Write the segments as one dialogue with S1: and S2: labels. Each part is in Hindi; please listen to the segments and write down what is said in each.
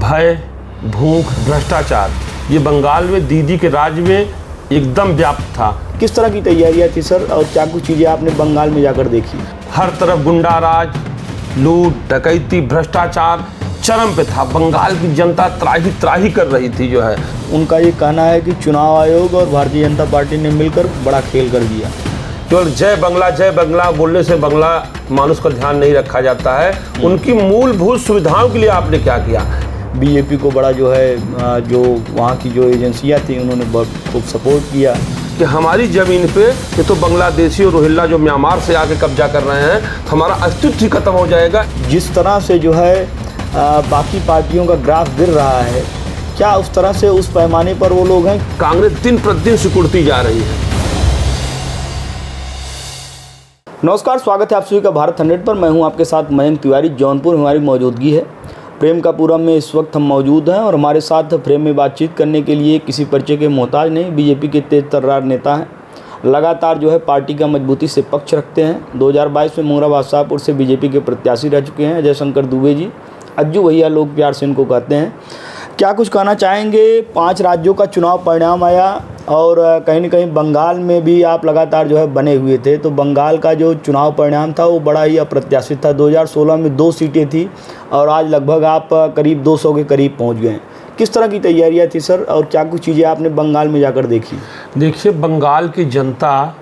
S1: भय, भूख, भ्रष्टाचार ये बंगाल में दीदी के राज में एकदम व्याप्त था।
S2: किस तरह की तैयारियां थी सर, और क्या कुछ चीज़ें आपने बंगाल में जाकर देखी?
S1: हर तरफ गुंडा राज, लूट, डकैती, भ्रष्टाचार चरम पे था। बंगाल की जनता त्राही त्राही कर रही थी जो है।
S2: उनका ये कहना है कि चुनाव आयोग और भारतीय जनता पार्टी ने मिलकर बड़ा खेल कर दिया।
S1: केवल जय बंगला बोलने से बंगला मानुष का ध्यान नहीं रखा जाता है। उनकी मूलभूत सुविधाओं के लिए आपने क्या किया?
S2: बीजेपी को बड़ा जो है, जो वहाँ की जो एजेंसियाँ थी उन्होंने बहुत खूब सपोर्ट किया
S1: कि हमारी ज़मीन पे ये तो बांग्लादेशी और रोहिल्ला जो म्यांमार से आके कब्जा कर रहे हैं, तो हमारा अस्तित्व ही खत्म हो जाएगा।
S2: जिस तरह से जो है बाकी पार्टियों का ग्राफ गिर रहा है, क्या उस तरह से उस पैमाने पर वो लोग हैं?
S1: कांग्रेस दिन प्रतिदिन सिकुड़ती जा रही है।
S2: नमस्कार, स्वागत है आप सभी का भारत 100 पर। मैं हूं आपके साथ मयंक तिवारी। जौनपुर हमारी मौजूदगी है। प्रेमकापुरम में इस वक्त हम मौजूद हैं और हमारे साथ फ्रेम में बातचीत करने के लिए किसी परिचय के मोहताज नहीं, बीजेपी के तेज तर्रार नेता हैं। लगातार जो है पार्टी का मजबूती से पक्ष रखते हैं। 2022 में मोराबाद शाहपुर से बीजेपी के प्रत्याशी रह चुके हैं अजय शंकर दुबे जी। अज्जू भैया लोग प्यार से इनको कहते हैं। क्या कुछ कहना चाहेंगे? 5 राज्यों का चुनाव परिणाम आया और कहीं न कहीं बंगाल में भी आप लगातार जो है बने हुए थे, तो बंगाल का जो चुनाव परिणाम था वो बड़ा ही अप्रत्याशित था। 2016 में 2 सीटें थी और आज लगभग आप करीब 200 के करीब पहुंच गए। किस तरह की तैयारियां थी सर, और क्या कुछ चीज़ें आपने बंगाल में जाकर देखी?
S1: देखिए, बंगाल की जनता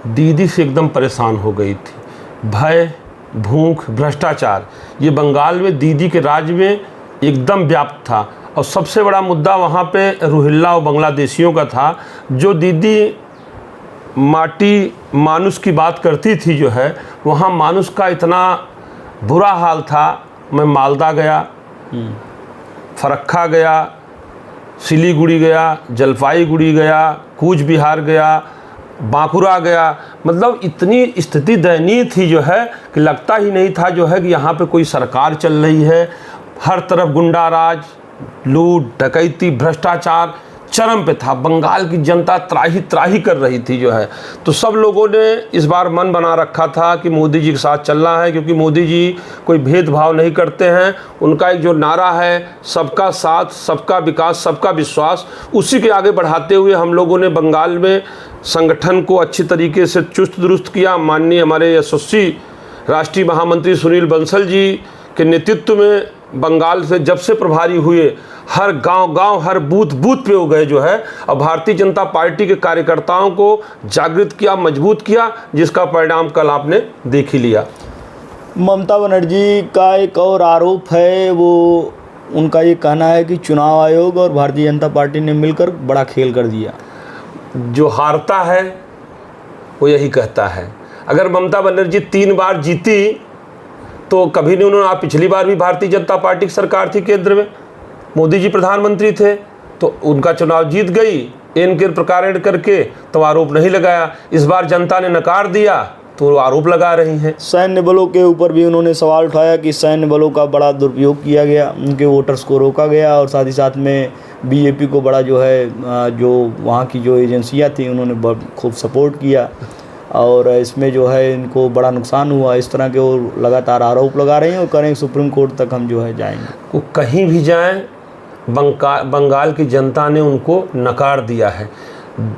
S1: दीदी से एकदम परेशान हो गई थी। भय, भूख, भ्रष्टाचार ये बंगाल में दीदी के राज में एकदम व्याप्त था। और सबसे बड़ा मुद्दा वहाँ पे रोहिल्ला और बांग्लादेशियों का था। जो दीदी माटी मानुष की बात करती थी जो है, वहाँ मानुष का इतना बुरा हाल था। मैं मालदा गया, फरक्का गया, सिलीगुड़ी गया, जलपाईगुड़ी गया, कूच बिहार गया, बांकुरा गया। मतलब इतनी स्थिति दयनीय थी जो है कि लगता ही नहीं था जो है कि यहाँ पे कोई सरकार चल रही है। हर तरफ गुंडा राज, लूट, डकैती, भ्रष्टाचार चरम पे था। बंगाल की जनता त्राही त्राही कर रही थी जो है। तो सब लोगों ने इस बार मन बना रखा था कि मोदी जी के साथ चलना है, क्योंकि मोदी जी कोई भेदभाव नहीं करते हैं। उनका एक जो नारा है, सबका साथ, सबका विकास, सबका विश्वास, उसी के आगे बढ़ाते हुए हम लोगों ने बंगाल में संगठन को अच्छी तरीके से चुस्त दुरुस्त किया। माननीय हमारे यशस्वी राष्ट्रीय महामंत्री सुनील बंसल जी के नेतृत्व में बंगाल से जब से प्रभारी हुए, हर गांव-गांव, हर बूथ पे हो गए जो है। और भारतीय जनता पार्टी के कार्यकर्ताओं को जागृत किया, मजबूत किया, जिसका परिणाम कल आपने देख ही लिया।
S2: ममता बनर्जी का एक और आरोप है, वो उनका ये कहना है कि चुनाव आयोग और भारतीय जनता पार्टी ने मिलकर बड़ा खेल कर दिया।
S1: जो हारता है वो यही कहता है। अगर ममता बनर्जी 3 बार जीती तो कभी नहीं उन्होंने, आप पिछली बार भी भारतीय जनता पार्टी की सरकार थी केंद्र में, मोदी जी प्रधानमंत्री थे, तो उनका चुनाव जीत गई इनके प्रकार करके, तो आरोप नहीं लगाया। इस बार जनता ने नकार दिया तो आरोप लगा रही हैं।
S2: सैन्य बलों के ऊपर भी उन्होंने सवाल उठाया कि सैन्य बलों का बड़ा दुरुपयोग किया गया, उनके वोटर्स को रोका गया, और साथ ही साथ में बीजेपी को बड़ा जो है, जो वहाँ की जो एजेंसियाँ थी उन्होंने बहुत खूब सपोर्ट किया और इसमें जो है इनको बड़ा नुकसान हुआ। इस तरह के वो लगातार आरोप लगा रहे हैं और करें सुप्रीम कोर्ट तक हम जो है जाएंगे।
S1: वो कहीं भी जाएं, बंगाल की जनता ने उनको नकार दिया है।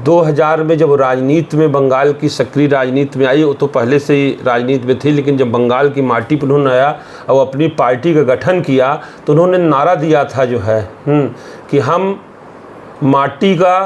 S1: 2000 में जब राजनीति में बंगाल की सक्रिय राजनीति में आई, वो तो पहले से ही राजनीति में थी, लेकिन जब बंगाल की माटी पर उन्होंने आया और अपनी पार्टी का गठन किया, तो उन्होंने नारा दिया था जो है कि हम माटी का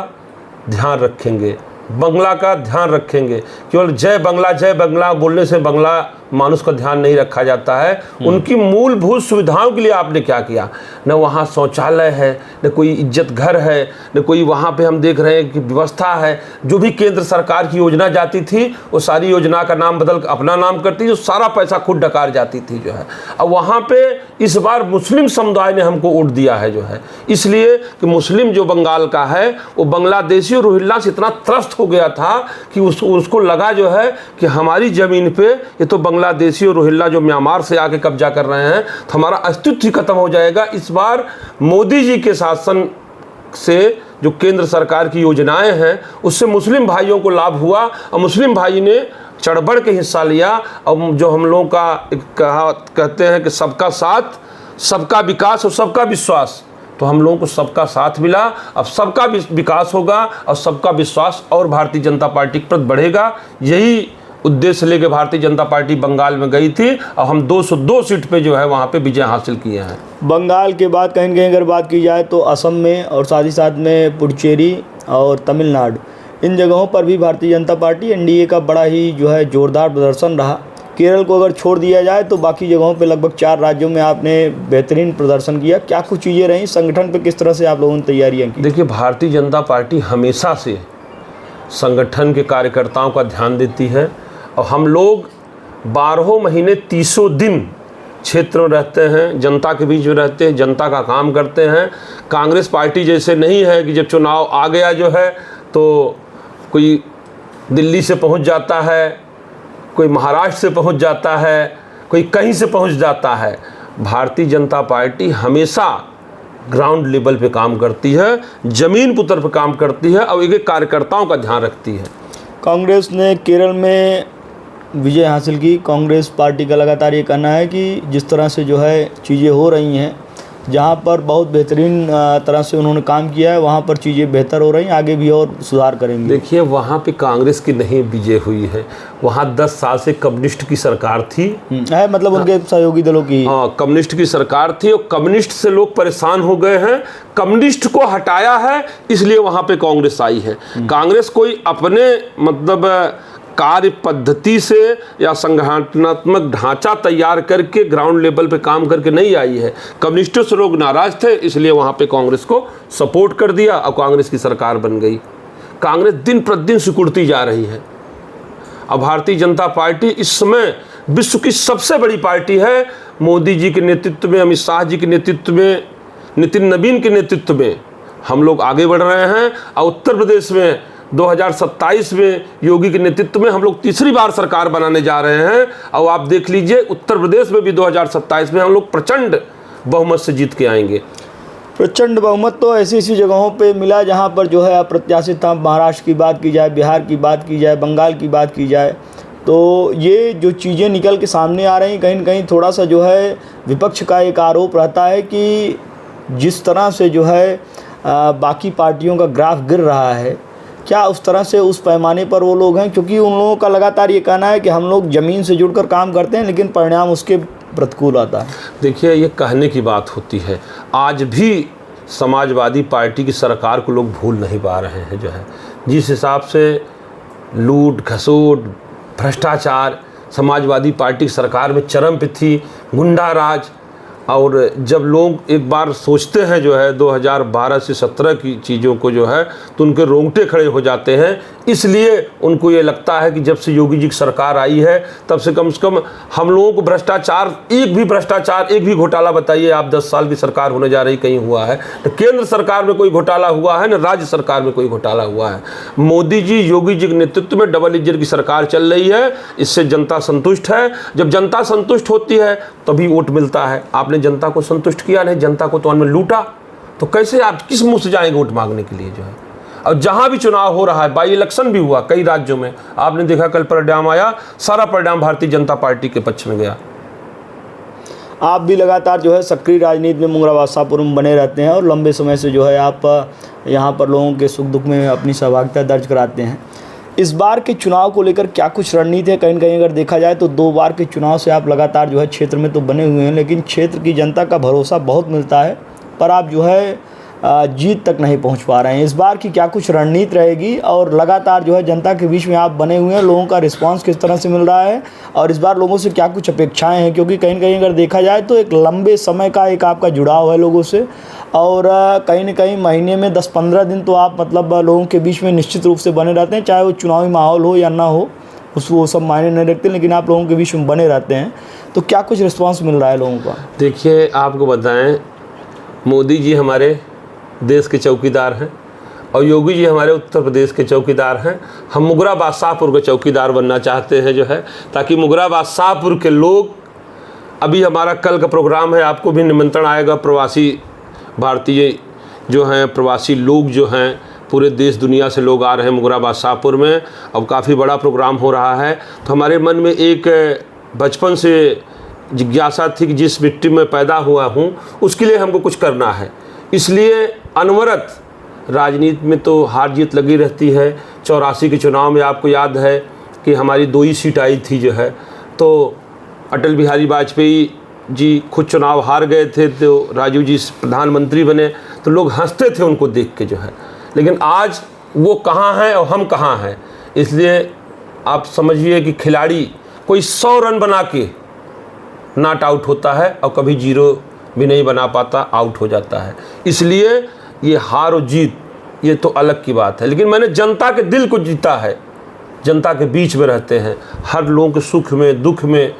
S1: ध्यान रखेंगे, बंगला का ध्यान रखेंगे। केवल जय बंगला बोलने से बंगला मानुष का ध्यान नहीं रखा जाता है। उनकी मूलभूत सुविधाओं के लिए आपने क्या किया? न वहाँ शौचालय है, न कोई इज्जत घर है, न कोई वहाँ पे हम देख रहे हैं कि व्यवस्था है। जो भी केंद्र सरकार की योजना जाती थी, वो सारी योजना का नाम बदल अपना नाम करती थी, सारा पैसा खुद डकार जाती थी जो है। अब वहाँ पे इस बार मुस्लिम समुदाय ने हमको वोट दिया है जो है, इसलिए कि मुस्लिम जो बंगाल का है वो बांग्लादेशी और रोहिल्ला से इतना त्रस्त हो गया था कि उसको लगा जो है कि हमारी ज़मीन पे ये तो बांग्लादेशी और रोहिल्ला जो म्यांमार से आके कब्जा कर रहे हैं, तो हमारा अस्तित्व ही खत्म हो जाएगा। इस बार मोदी जी के शासन से जो केंद्र सरकार की योजनाएं हैं उससे मुस्लिम भाइयों को लाभ हुआ और मुस्लिम भाई ने चढ़ बढ़ के हिस्सा लिया। और जो हम लोगों का कहते हैं कि सबका साथ, सबका विकास और सबका विश्वास। तो हम लोगों को सबका साथ मिला, अब सबका विकास होगा और सबका विश्वास और भारतीय जनता पार्टी की प्रति बढ़ेगा। यही उद्देश्य लेकर भारतीय जनता पार्टी बंगाल में गई थी और हम 202 सीट पे जो है वहाँ पे विजय हासिल किए हैं।
S2: बंगाल के बाद कहीं न कहीं अगर बात की जाए तो असम में और साथ ही साथ में पुडुचेरी और तमिलनाडु, इन जगहों पर भी भारतीय जनता पार्टी एनडीए का बड़ा ही जो है जोरदार प्रदर्शन रहा। केरल को अगर छोड़ दिया जाए तो बाकी जगहों पे लगभग 4 राज्यों में आपने बेहतरीन प्रदर्शन किया। क्या कुछ चीज़ें रहीं संगठन पे, किस तरह से आप लोगों ने तैयारियां की?
S1: देखिए, भारतीय जनता पार्टी हमेशा से संगठन के कार्यकर्ताओं का ध्यान देती है और हम लोग 12 महीने 300 दिन क्षेत्र में रहते हैं, जनता के बीच में रहते हैं, जनता का काम करते हैं। कांग्रेस पार्टी जैसे नहीं है कि जब चुनाव आ गया जो है तो कोई दिल्ली से पहुंच जाता है, कोई महाराष्ट्र से पहुंच जाता है, कोई कहीं से पहुंच जाता है। भारतीय जनता पार्टी हमेशा ग्राउंड लेवल पे काम करती है, ज़मीन पुतर पे काम करती है और एक कार्यकर्ताओं का ध्यान रखती है।
S2: कांग्रेस ने केरल में विजय हासिल की। कांग्रेस पार्टी का लगातार ये कहना है कि जिस तरह से जो है चीज़ें हो रही हैं, जहाँ पर बहुत बेहतरीन तरह से उन्होंने काम किया है, वहाँ पर चीज़ें बेहतर हो रही हैं, आगे भी और सुधार करेंगे।
S1: देखिए, वहाँ पे कांग्रेस की नहीं विजय हुई है, वहाँ 10 साल से कम्युनिस्ट की सरकार थी।
S2: है मतलब उनके सहयोगी दलों की।
S1: हाँ, कम्युनिस्ट की सरकार थी और कम्युनिस्ट से लोग परेशान हो गए हैं। कम्युनिस्ट को हटाया है, इसलिए वहाँ पे कांग्रेस आई है। कांग्रेस कोई अपने मतलब कार्य पद्धति से या संगठनात्मक ढांचा तैयार करके ग्राउंड लेवल पे काम करके नहीं आई है। कम्युनिस्टों से लोग नाराज थे, इसलिए वहाँ पे कांग्रेस को सपोर्ट कर दिया और कांग्रेस की सरकार बन गई। कांग्रेस दिन प्रतिदिन सिकुड़ती जा रही है। अब भारतीय जनता पार्टी इस समय विश्व की सबसे बड़ी पार्टी है। मोदी जी के नेतृत्व में, अमित शाह जी के नेतृत्व में, नितिन नवीन के नेतृत्व में हम लोग आगे बढ़ रहे हैं और उत्तर प्रदेश में 2027 में योगी के नेतृत्व में हम लोग तीसरी बार सरकार बनाने जा रहे हैं। और आप देख लीजिए, उत्तर प्रदेश में भी 2027 में हम लोग प्रचंड बहुमत से जीत के आएंगे।
S2: प्रचंड बहुमत तो ऐसी ऐसी जगहों पे मिला जहाँ पर जो है अप्रत्याशित था। महाराष्ट्र की बात की जाए, बिहार की बात की जाए, बंगाल की बात की जाए, तो ये जो चीज़ें निकल के सामने आ रही, कहीं न कहीं थोड़ा सा जो है विपक्ष का एक आरोप रहता है कि जिस तरह से जो है बाकी पार्टियों का ग्राफ गिर रहा है, क्या उस तरह से उस पैमाने पर वो लोग हैं? क्योंकि उन लोगों का लगातार ये कहना है कि हम लोग ज़मीन से जुड़कर काम करते हैं, लेकिन परिणाम उसके प्रतिकूल आता है।
S1: देखिए, ये कहने की बात होती है। आज भी समाजवादी पार्टी की सरकार को लोग भूल नहीं पा रहे हैं। जो है जिस हिसाब से लूट खसोट, भ्रष्टाचार समाजवादी पार्टी की सरकार में चरम पे थी, गुंडा राज। और जब लोग एक बार सोचते हैं जो है 2012 से 17 की चीज़ों को जो है, तो उनके रोंगटे खड़े हो जाते हैं। इसलिए उनको ये लगता है कि जब से योगी जी की सरकार आई है तब से कम हम लोगों को भ्रष्टाचार, एक भी घोटाला बताइए आप, 10 साल की सरकार होने जा रही कहीं हुआ है? तो केंद्र सरकार में कोई घोटाला हुआ है, न राज्य सरकार में कोई घोटाला हुआ है। मोदी जी, योगी जी के नेतृत्व में डबल इंजन की सरकार चल रही है। इससे जनता संतुष्ट है। जब जनता संतुष्ट होती है तभी वोट मिलता है। आपने जनता को संतुष्ट किया नहीं, जनता को तो उनमें लूटा, तो कैसे आप किस मुंह से जाएंगे वोट मांगने के लिए? जो है और जहां भी चुनाव हो रहा है, बाई इलेक्शन भी हुआ कई राज्यों में, आपने देखा कल परिणाम आया, सारा परिणाम भारतीय जनता पार्टी के पक्ष में गया।
S2: आप भी लगातार जो है सक्रिय राजनीति में मुंगराबाद शाहपुर में बने रहते हैं और लंबे समय से जो है आप यहाँ पर लोगों के सुख दुख में अपनी सहभागिता दर्ज कराते हैं। इस बार के चुनाव को लेकर क्या कुछ रणनीति है? कहीं न कहीं अगर देखा जाए तो 2 बार के चुनाव से आप लगातार जो है क्षेत्र में तो बने हुए हैं, लेकिन क्षेत्र की जनता का भरोसा बहुत मिलता है, पर आप जो है जीत तक नहीं पहुंच पा रहे हैं। इस बार की क्या कुछ रणनीति रहेगी? और लगातार जो है जनता के बीच में आप बने हुए हैं, लोगों का रिस्पांस किस तरह से मिल रहा है और इस बार लोगों से क्या कुछ अपेक्षाएं हैं? क्योंकि कहीं न कहीं अगर देखा जाए तो एक लंबे समय का एक आपका जुड़ाव है लोगों से, और कहीं न कहीं महीने में 10-15 दिन तो आप मतलब लोगों के बीच में निश्चित रूप से बने रहते हैं, चाहे वो चुनावी माहौल हो या ना हो, वो सब मायने नहीं रखते, लेकिन आप लोगों के बीच में बने रहते हैं। तो क्या कुछ रिस्पॉन्स मिल रहा है लोगों का?
S1: देखिए, आपको बताएं, मोदी जी हमारे देश के चौकीदार हैं और योगी जी हमारे उत्तर प्रदेश के चौकीदार हैं। हम मुगराबाद शाहपुर के चौकीदार बनना चाहते हैं जो है, ताकि मुगराबाद शाहपुर के लोग, अभी हमारा कल का प्रोग्राम है, आपको भी निमंत्रण आएगा। प्रवासी भारतीय जो हैं, प्रवासी लोग जो हैं, पूरे देश दुनिया से लोग आ रहे हैं मुगराबाद शाहपुर में। अब काफ़ी बड़ा प्रोग्राम हो रहा है। तो हमारे मन में एक बचपन से जिज्ञासा थी कि जिस मिट्टी में पैदा हुआ हूँ उसके लिए हमको कुछ करना है। इसलिए अनवरत राजनीति में तो हार जीत लगी रहती है। 84 के चुनाव में आपको याद है कि हमारी 2 ही सीट आई थी जो है, तो अटल बिहारी वाजपेयी जी खुद चुनाव हार गए थे, तो राजीव जी प्रधानमंत्री बने, तो लोग हंसते थे उनको देख के जो है। लेकिन आज वो कहाँ हैं और हम कहाँ हैं। इसलिए आप समझिए कि खिलाड़ी कोई 100 रन बना के नॉट आउट होता है और कभी 0 भी नहीं बना पाता, आउट हो जाता है। इसलिए ये हार और जीत ये तो अलग की बात है, लेकिन मैंने जनता के दिल को जीता है। जनता के बीच में रहते हैं, हर लोगों के सुख में दुख में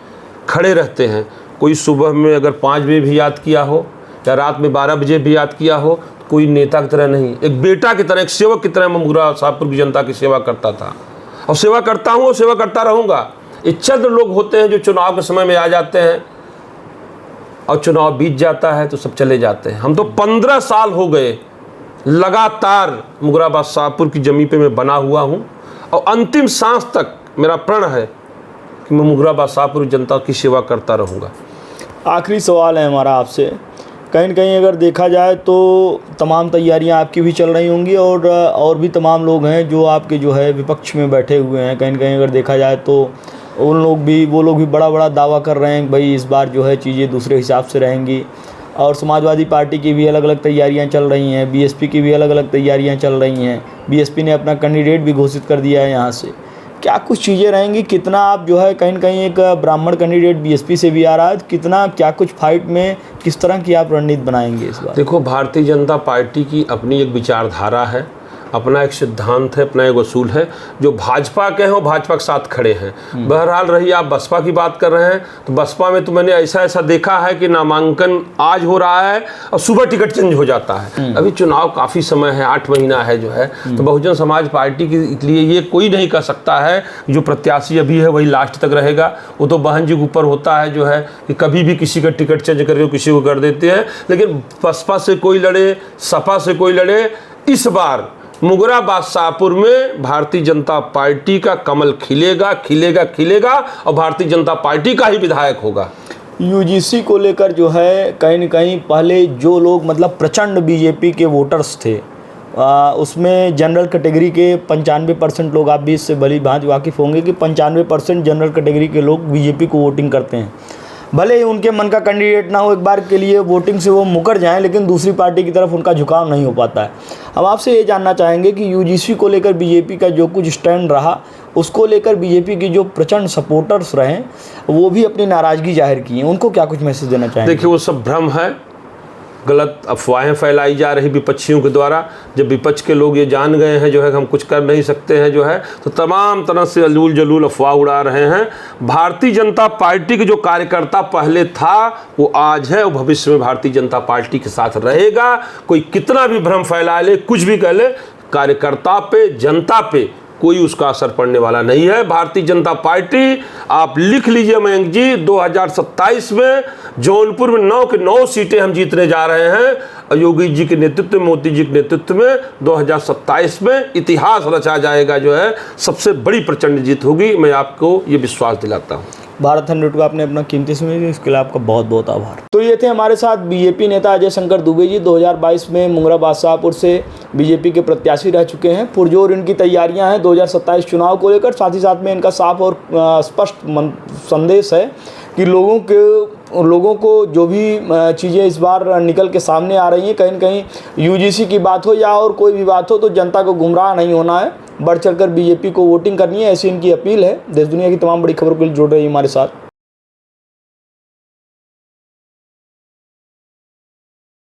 S1: खड़े रहते हैं। कोई सुबह में अगर 5 बजे भी याद किया हो या रात में 12 बजे भी याद किया हो, कोई नेता की तरह नहीं, एक बेटा की तरह, एक सेवक की तरह मैं मुगरा शाहपुर की जनता की सेवा करता था और सेवा करता हूँ और सेवा करता रहूँगा। ये चंद लोग होते हैं जो चुनाव के समय में आ जाते हैं और चुनाव बीत जाता है तो सब चले जाते हैं। हम तो 15 साल हो गए लगातार मुगराबाद शाहपुर की ज़मीन पे मैं बना हुआ हूँ और अंतिम सांस तक मेरा प्रण है कि मैं मुगराबाद शाहपुर जनता की सेवा करता रहूँगा।
S2: आखिरी सवाल है हमारा आपसे, कहीं न कहीं अगर देखा जाए तो तमाम तैयारियां आपकी भी चल रही होंगी और भी तमाम लोग हैं जो आपके जो है विपक्ष में बैठे हुए हैं। कहीं न कहीं अगर देखा जाए तो वो लोग भी बड़ा बड़ा दावा कर रहे हैं भाई इस बार जो है चीज़ें दूसरे हिसाब से रहेंगी। और समाजवादी पार्टी की भी अलग अलग तैयारियां चल रही हैं, बीएसपी की भी अलग अलग तैयारियां चल रही हैं। बीएसपी ने अपना कैंडिडेट भी घोषित कर दिया है यहाँ से। क्या कुछ चीज़ें रहेंगी, कितना आप जो है कहीं न कहीं एक ब्राह्मण कैंडिडेट बीएसपी से भी आ रहा है, कितना क्या कुछ फाइट में किस तरह की आप रणनीति बनाएंगे इस बार?
S1: देखो, भारतीय जनता पार्टी की अपनी एक विचारधारा है, अपना एक सिद्धांत है, अपना एक उसूल है। जो भाजपा के हैं वो भाजपा के साथ खड़े हैं। बहरहाल रही आप बसपा की बात कर रहे हैं तो बसपा में तो मैंने ऐसा देखा है कि नामांकन आज हो रहा है और सुबह टिकट चेंज हो जाता है। अभी चुनाव काफ़ी समय है, 8 महीना है जो है, तो बहुजन समाज पार्टी के लिए ये कोई नहीं कह सकता है जो प्रत्याशी अभी है वही लास्ट तक रहेगा। वो तो बहन जी के ऊपर होता है जो है कि कभी भी किसी का टिकट चेंज करके किसी को कर देते हैं। लेकिन बसपा से कोई लड़े, सपा से कोई लड़े, इस बार मुगराबाद शाहपुर में भारतीय जनता पार्टी का कमल खिलेगा और भारतीय जनता पार्टी का ही विधायक होगा।
S2: यूजीसी को लेकर जो है कहीं न कहीं पहले जो लोग मतलब प्रचंड बीजेपी के वोटर्स थे, उसमें जनरल कैटेगरी के 95% लोग, आप भी इससे भली भांति वाकिफ़ होंगे कि 95% जनरल कैटेगरी के लोग बीजेपी को वोटिंग करते हैं। भले ही उनके मन का कैंडिडेट ना हो, एक बार के लिए वोटिंग से वो मुकर जाएं, लेकिन दूसरी पार्टी की तरफ उनका झुकाव नहीं हो पाता है। हम आपसे ये जानना चाहेंगे कि यूजीसी को लेकर बीजेपी का जो कुछ स्टैंड रहा, उसको लेकर बीजेपी के जो प्रचंड सपोर्टर्स रहे वो भी अपनी नाराज़गी जाहिर की है, उनको क्या कुछ मैसेज देना चाहेंगे?
S1: देखिए, वो सब भ्रम है, गलत अफवाहें फैलाई जा रही विपक्षियों के द्वारा। जब विपक्ष के लोग ये जान गए हैं जो है हम कुछ कर नहीं सकते हैं जो है, तो तमाम तरह से अलूल जलूल अफवाह उड़ा रहे हैं। भारतीय जनता पार्टी के जो कार्यकर्ता पहले था वो आज है, वो भविष्य में भारतीय जनता पार्टी के साथ रहेगा। कोई कितना भी भ्रम फैला ले, कुछ भी कह ले, कार्यकर्ता पे, जनता पे कोई उसका असर पड़ने वाला नहीं है। भारतीय जनता पार्टी, आप लिख लीजिए मयंक जी, 2027 में जौनपुर में 9 की 9 सीटें हम जीतने जा रहे हैं। योगी जी के नेतृत्व में, मोदी जी के नेतृत्व में 2027 में इतिहास रचा जाएगा जो है, सबसे बड़ी प्रचंड जीत होगी। मैं आपको ये विश्वास दिलाता हूँ।
S2: भारत 100 को आपने अपना कीमती समय दिया, इसके लिए आपका बहुत बहुत आभार। तो ये थे हमारे साथ बीजेपी नेता अजय शंकर दुबे जी, 2022 में मुगराबाद शाहपुर से बीजेपी के प्रत्याशी रह चुके हैं। पुरजोर इनकी तैयारियां हैं 2027 चुनाव को लेकर। साथ ही साथ में इनका साफ और स्पष्ट संदेश है कि लोगों को जो भी चीज़ें इस बार निकल के सामने आ रही हैं, कहीं न कहीं यूजीसी की बात हो या और कोई भी बात हो, तो जनता को गुमराह नहीं होना है, बढ़ चढ़कर बीजेपी को वोटिंग करनी है, ऐसी इनकी अपील है। देश दुनिया की तमाम बड़ी खबरों के लिए जुड़ रही है हमारे साथ।